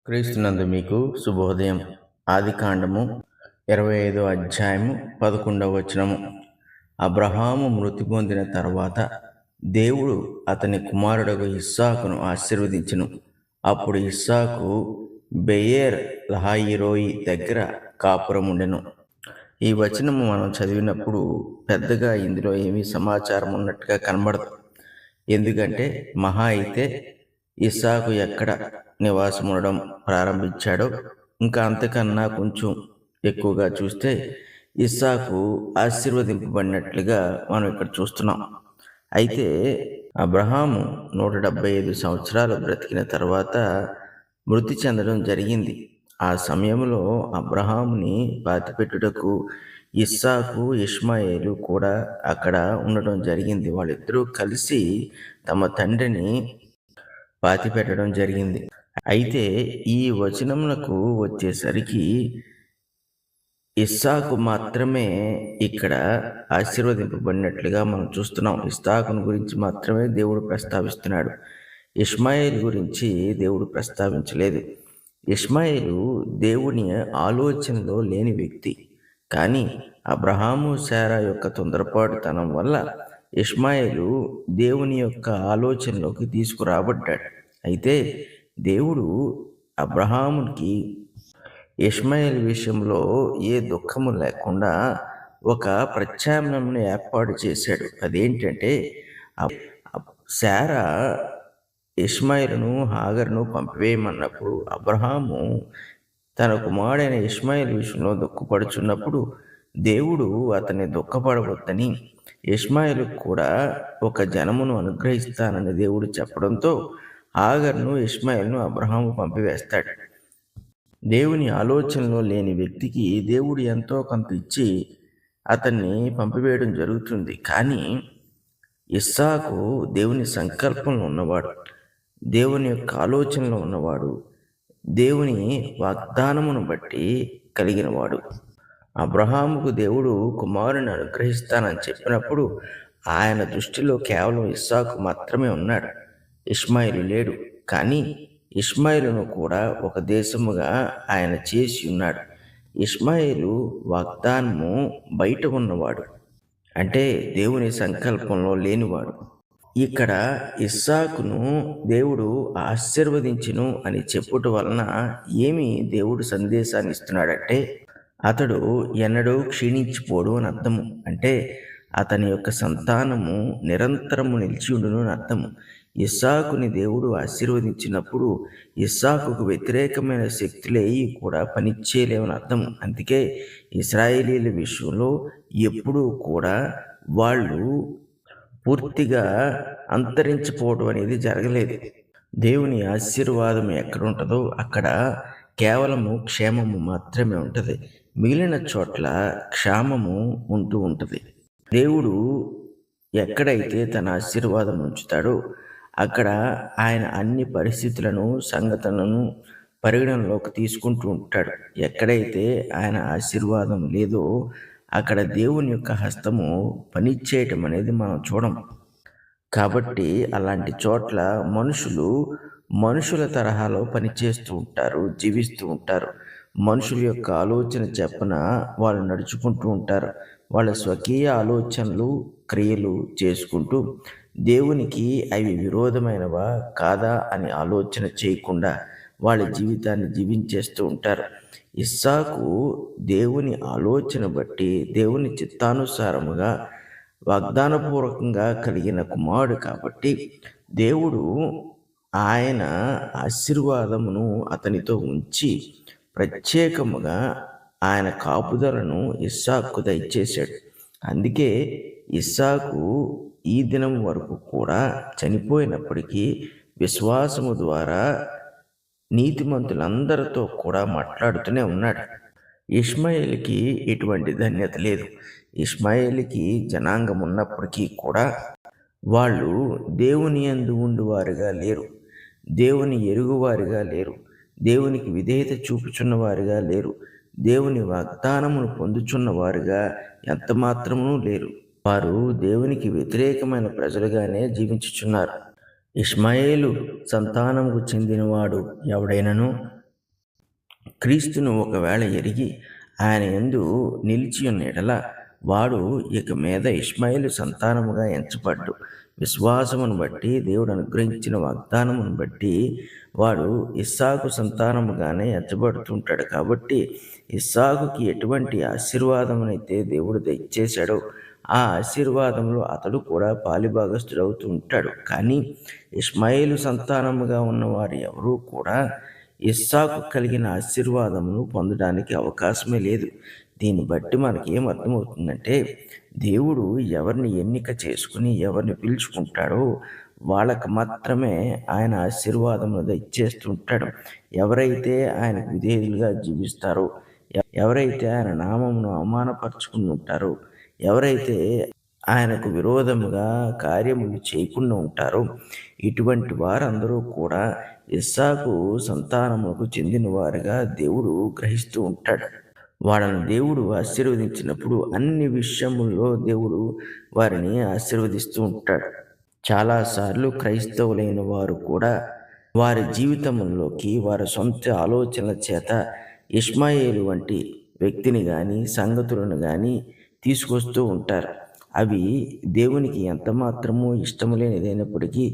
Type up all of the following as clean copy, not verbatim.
క్రీస్తునందు మీకు శుభోదయం. ఆదికాండము 25వ అధ్యాయము 11వ వచనము. అబ్రహాము మృతి పొందిన తర్వాత దేవుడు అతని కుమారుడగు ఇస్సాకును ఆశీర్వదించెను. అప్పుడు ఇస్సాకు బెయేర్ లహాయిరోయి దగ్గర కాపురముండెను. ఈ వచనము మనం చదివినప్పుడు పెద్దగా ఇందులో ఏమీ సమాచారం ఉన్నట్టుగా కనబడదు. ఎందుకంటే మహా అయితే ఇస్సాకు ఎక్కడ నివాసం ఉండడం ప్రారంభించాడో ఇంకా అంతకన్నా కొంచెం ఎక్కువగా చూస్తే ఇస్సాకు ఆశీర్వదింపబడినట్లుగా మనం ఇక్కడ చూస్తున్నాం. అయితే అబ్రహాము 175 సంవత్సరాలు బ్రతికిన తర్వాత మృతి చెందడం జరిగింది. ఆ సమయంలో అబ్రహాముని పాతిపెట్టుటకు ఇస్సాకు, ఇష్మాయేలు కూడా అక్కడ ఉండడం జరిగింది. వాళ్ళిద్దరూ కలిసి తమ తండ్రిని పాతిపెట్టడం జరిగింది. అయితే ఈ వచనములకు వచ్చేసరికి ఇస్సాకు మాత్రమే ఇక్కడ ఆశీర్వదింపబడినట్లుగా మనం చూస్తున్నాం. ఇస్సాకును గురించి మాత్రమే దేవుడు ప్రస్తావిస్తున్నాడు. ఇష్మాయేలు గురించి దేవుడు ప్రస్తావించలేదు. ఇష్మాయేలు దేవుని ఆలోచనలో లేని వ్యక్తి. కానీ అబ్రహాము శారా యొక్క తొందరపాటుతనం వల్ల ఇష్మాయేలు దేవుని యొక్క ఆలోచనలోకి తీసుకురాబడ్డాడు. అయితే దేవుడు అబ్రహాముకి ఇష్మాయేల్ విషయంలో ఏ దుఃఖము లేకుండా ఒక ప్రత్యామ్నాయం ఏర్పాటు చేశాడు. అదేంటంటే శారా ఇష్మాయేలును హాగరును పంపివేయమన్నప్పుడు అబ్రహాము తన కుమారుడైన ఇష్మాయేల్ విషయంలో దుఃఖపడుచున్నప్పుడు దేవుడు అతన్ని దుఃఖపడవద్దని ఇష్మాయేలుకు కూడా ఒక జనమును అనుగ్రహిస్తానని దేవుడు చెప్పడంతో హాగరును ఇష్మాయేలును అబ్రహాము పంపివేస్తాడు. దేవుని ఆలోచనలో లేని వ్యక్తికి దేవుడు ఎంతో కొంత ఇచ్చి అతన్ని పంపివేయడం జరుగుతుంది. కానీ ఇస్సాకు దేవుని సంకల్పంలో ఉన్నవాడు, దేవుని యొక్క ఆలోచనలో ఉన్నవాడు, దేవుని వాగ్దానమును బట్టి కలిగినవాడు. అబ్రహాముకు దేవుడు కుమారుని అనుగ్రహిస్తానని చెప్పినప్పుడు ఆయన దృష్టిలో కేవలం ఇస్సాకు మాత్రమే ఉన్నాడు, ఇష్మాయేలు లేడు. కానీ ఇష్మాయేలును కూడా ఒక దేశముగా ఆయన చేసి ఉన్నాడు. ఇష్మాయేలు వాగ్దానము బయట ఉన్నవాడు, అంటే దేవుని సంకల్పంలో లేనివాడు. ఇక్కడ ఇస్సాకును దేవుడు ఆశీర్వదించును అని చెప్పుట వలన ఏమి దేవుడు సందేశాన్ని ఇస్తున్నాడంటే అతడు ఎన్నడూ క్షీణించిపోడు అని అర్థము. అంటే అతని యొక్క సంతానము నిరంతరము నిలిచి ఉండును అని అర్థము. ఇస్సాకుని దేవుడు ఆశీర్వదించినప్పుడు ఇస్సాకుకు వ్యతిరేకమైన శక్తులేవి కూడా పనిచేయలేవని అర్థం. అందుకే ఇశ్రాయేలీల విషయంలో ఎప్పుడూ కూడా వాళ్ళు పూర్తిగా అంతరించిపోవడం అనేది జరగలేదు. దేవుని ఆశీర్వాదం ఎక్కడ ఉంటుందో అక్కడ కేవలము క్షేమము మాత్రమే ఉంటుంది. మిగిలిన చోట్ల క్షామము ఉంటూ ఉంటుంది. దేవుడు ఎక్కడైతే తన ఆశీర్వాదం ఉంచుతాడో అక్కడ ఆయన అన్ని పరిస్థితులను, సంగతులను పరిగణనలోకి తీసుకుంటూ ఉంటాడు. ఎక్కడైతే ఆయన ఆశీర్వాదం లేదో అక్కడ దేవుని యొక్క హస్తము పనిచేయటం అనేది మనం చూడం. కాబట్టి అలాంటి చోట్ల మనుషుల తరహాలో పనిచేస్తూ ఉంటారు, జీవిస్తూ ఉంటారు. మనుషుల యొక్క ఆలోచన చెప్పన వాళ్ళు నడుచుకుంటూ ఉంటారు. వాళ్ళ స్వకీయ ఆలోచనలు, క్రియలు చేసుకుంటూ దేవునికి అవి విరోధమైనవా కాదా అని ఆలోచన చేయకుండా వాళ్ళ జీవితాన్ని జీవించేస్తూ ఉంటారు. ఇస్సాకు దేవుని ఆలోచన బట్టి దేవుని చిత్తానుసారముగా వాగ్దానపూర్వకంగా కలిగిన కుమారుడు కాబట్టి దేవుడు ఆయన ఆశీర్వాదమును అతనితో ఉంచి ప్రత్యేకముగా ఆయన కాపుదలను ఇస్సాకు దయచేశాడు. అందుకే ఇస్సాకు ఈ దినం వరకు కూడా చనిపోయినప్పటికీ విశ్వాసము ద్వారా నీతిమంతులందరితో కూడా మాట్లాడుతూనే ఉన్నాడు. ఇష్మాయేలుకి ఎటువంటి ధన్యత లేదు. ఇష్మాయేలుకి జనాంగం ఉన్నప్పటికీ కూడా వాళ్ళు దేవుని యందు ఉండువారుగా లేరు, దేవుని ఎరుగువారుగా లేరు, దేవునికి విధేయత చూపుచున్నవారుగా లేరు, దేవుని వాగ్దానమును పొందుచున్నవారుగా ఎంత మాత్రమూ లేరు. వారు దేవునికి వ్యతిరేకమైన ప్రజలుగానే జీవించుచున్నారు. ఇష్మాయేలు సంతానముకు చెందినవాడు ఎవడైనను క్రీస్తును ఒకవేళ ఎరిగి ఆయన యందు నిలిచి ఉన్న ఎడల వాడు ఇక మీద ఇష్మాయేలు సంతానముగా ఎంచబడ్డు. విశ్వాసమును బట్టి దేవుడు అనుగ్రహించిన వాగ్దానమును బట్టి వాడు ఇస్సాకు సంతానముగానే ఎంచబడుతుంటాడు. కాబట్టి ఇస్సాకుకి ఎటువంటి ఆశీర్వాదమునైతే దేవుడు దయచేశాడో ఆ ఆశీర్వాదంలో అతడు కూడా పాలిభాగస్థుడవుతూ ఉంటాడు. కానీ ఇష్మాయేలు సంతానముగా ఉన్నవారు ఎవరూ కూడా ఇస్సాకు కలిగిన ఆశీర్వాదమును పొందడానికి అవకాశమే లేదు. దీన్ని బట్టి మనకి ఏం అర్థమవుతుందంటే దేవుడు ఎవరిని ఎన్నిక చేసుకుని ఎవరిని పిలుచుకుంటాడో వాళ్ళకు మాత్రమే ఆయన ఆశీర్వాదమును దయచేస్తుంటాడు. ఎవరైతే ఆయనకు విధేయులుగా జీవిస్తారో, ఎవరైతే ఆయన నామమును అవమానపరుచుకుని ఉంటారో, ఎవరైతే ఆయనకు విరోధముగా కార్యములు చేయకుండా ఉంటారో ఇటువంటి వారందరూ కూడా ఇస్సాకు సంతానములకు చెందిన వారిగా దేవుడు గ్రహిస్తూ ఉంటాడు. వాళ్ళని దేవుడు ఆశీర్వదించినప్పుడు అన్ని విషయముల్లో దేవుడు వారిని ఆశీర్వదిస్తూ ఉంటాడు. చాలాసార్లు క్రైస్తవులైన వారు కూడా వారి జీవితంలోకి వారి సొంత ఆలోచనల చేత ఇష్మాయేలు వంటి వ్యక్తిని కానీ సంగతులను కానీ తీసుకొస్తూ ఉంటారు. అవి దేవునికి ఎంత మాత్రమూ ఇష్టము లేనిదైనప్పటికీ,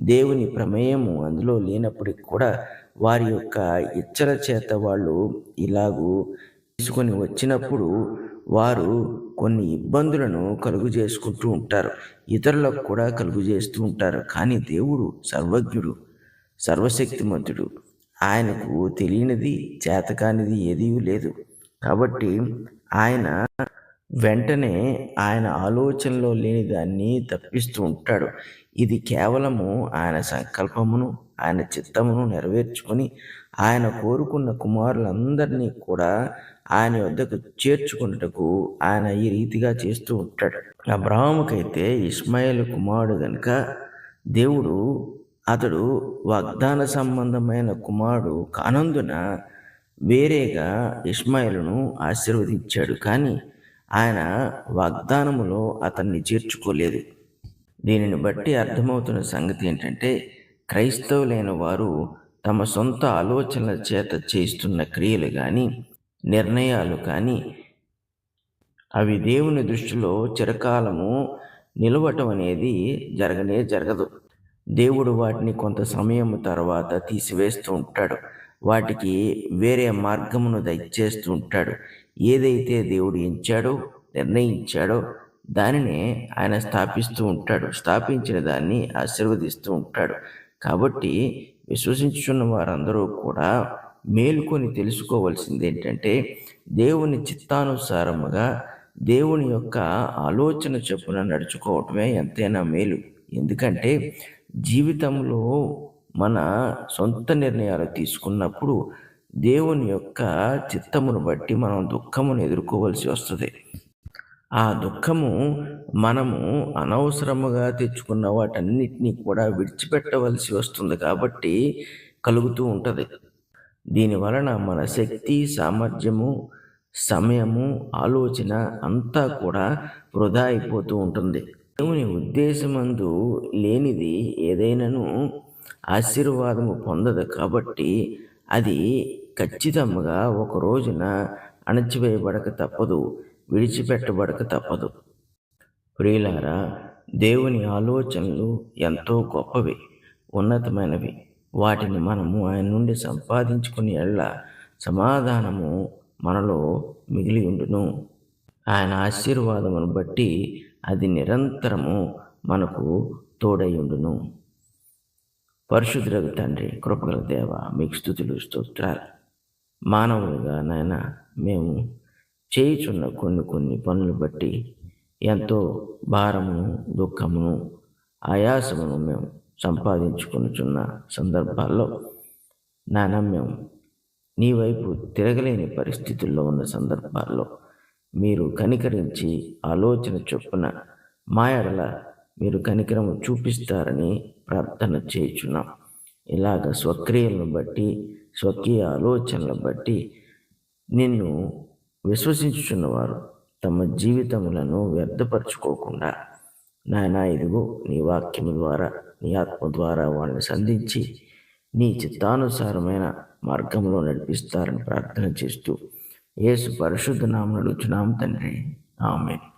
దేవుని ప్రమేయము అందులో లేనప్పటికీ కూడా వారి యొక్క ఇచ్చల చేత వాళ్ళు ఇలాగూ తీసుకొని వచ్చినప్పుడు వారు కొన్ని ఇబ్బందులను కలుగు చేసుకుంటూ ఉంటారు. ఇతరులకు కూడా కలుగు చేస్తూ ఉంటారు. కానీ దేవుడు సర్వజ్ఞుడు, సర్వశక్తిమంతుడు. ఆయనకు తెలియనిది చేతకానిది ఏదీ లేదు. కాబట్టి ఆయన వెంటనే ఆయన ఆలోచనలో లేని దాన్ని తప్పిస్తూ ఉంటాడు. ఇది కేవలము ఆయన సంకల్పమును ఆయన చిత్తమును నెరవేర్చుకొని ఆయన కోరుకున్న కుమారులందరినీ కూడా ఆయన వద్దకు చేర్చుకున్నటకు ఆయన ఈ రీతిగా చేస్తూ ఉంటాడు. అబ్రాహాముకైతే ఇష్మాయేలు కుమారుడు గనుక దేవుడు అతడు వాగ్దాన సంబంధమైన కుమారుడు కానందున వేరేగా ఇష్మాయేలును ఆశీర్వదించాడు. కానీ ఆయన వాగ్దానములో అతన్ని చేర్చుకోలేదు. దీనిని బట్టి అర్థమవుతున్న సంగతి ఏంటంటే క్రైస్తవులైన వారు తమ సొంత ఆలోచనల చేత చేస్తున్న క్రియలు కానీ నిర్ణయాలు కానీ అవి దేవుని దృష్టిలో చిరకాలము నిలవటం అనేది జరగదు. దేవుడు వాటిని కొంత సమయం తర్వాత తీసివేస్తూ ఉంటాడు. వాటికి వేరే మార్గమును దయచేస్తూ ఉంటాడు. ఏదైతే దేవుడు ఎంచాడో నిర్ణయించాడో దానినే ఆయన స్థాపిస్తూ ఉంటాడు. స్థాపించిన దాన్ని ఆశీర్వదిస్తూ ఉంటాడు. కాబట్టి విశ్వసించుచున్న వారందరూ కూడా మేలుకొని తెలుసుకోవాల్సింది ఏంటంటే దేవుని చిత్తానుసారముగా దేవుని యొక్క ఆలోచన చొప్పున నడుచుకోవటమే ఎంతైనా మేలు. ఎందుకంటే జీవితంలో మన సొంత నిర్ణయాలు తీసుకున్నప్పుడు దేవుని యొక్క చిత్తమును బట్టి మనం దుఃఖమును ఎదుర్కోవలసి వస్తుంది. ఆ దుఃఖము మనము అనవసరముగా తెచ్చుకున్న వాటన్నిటినీ కూడా విడిచిపెట్టవలసి వస్తుంది కాబట్టి కలుగుతూ ఉంటుంది. దీనివలన మన శక్తి సామర్థ్యము సమయము ఆలోచన అంతా కూడా వృధా అయిపోతూ ఉంటుంది. దేవుని ఉద్దేశమందు లేనిది ఏదైనాను ఆశీర్వాదము పొందదు. కాబట్టి అది ఖచ్చితంగా ఒక రోజున అణచివేయబడక తప్పదు, విడిచిపెట్టబడక తప్పదు. ప్రియులారా, దేవుని ఆలోచనలు ఎంతో గొప్పవి, ఉన్నతమైనవి. వాటిని మనము ఆయన నుండి సంపాదించుకుని ఎడల సమాధానము మనలో మిగిలి ఉండును. ఆయన ఆశీర్వాదమును బట్టి అది నిరంతరము మనకు తోడై ఉండును. పరిశుద్ధులకు తండ్రి, కృపగల దేవ, మీకు స్తుతులు స్తోత్రాలు. మానవులుగా నాయన మేము చేయుచున్న కొన్ని పనులు బట్టి ఎంతో భారమును దుఃఖమును ఆయాసమును మేము సంపాదించుకొనుచున్న సందర్భాల్లో నాయన మేము నీ వైపు తిరగలేని పరిస్థితుల్లో ఉన్న సందర్భాల్లో మీరు కనికరించి ఆలోచన చొప్పున మా ఎడల మీరు కనికరము చూపిస్తారని ప్రార్థన చేయుచున్నాం. ఇలాగ స్వక్రియలను బట్టి స్వకీయ ఆలోచనలను బట్టి నిన్ను విశ్వసించుచున్నవారు తమ జీవితములను వ్యర్థపరచుకోకుండా నాయన ఇదిగో నీ వాక్యము ద్వారా నీ ఆత్మ ద్వారా వాళ్ళని సంధించి నీ చిత్తానుసారమైన మార్గంలో నడిపిస్తారని ప్రార్థన చేస్తూ యేసు పరిశుద్ధ నామమున అడుగుచున్నాం తండ్రి. ఆమేన్.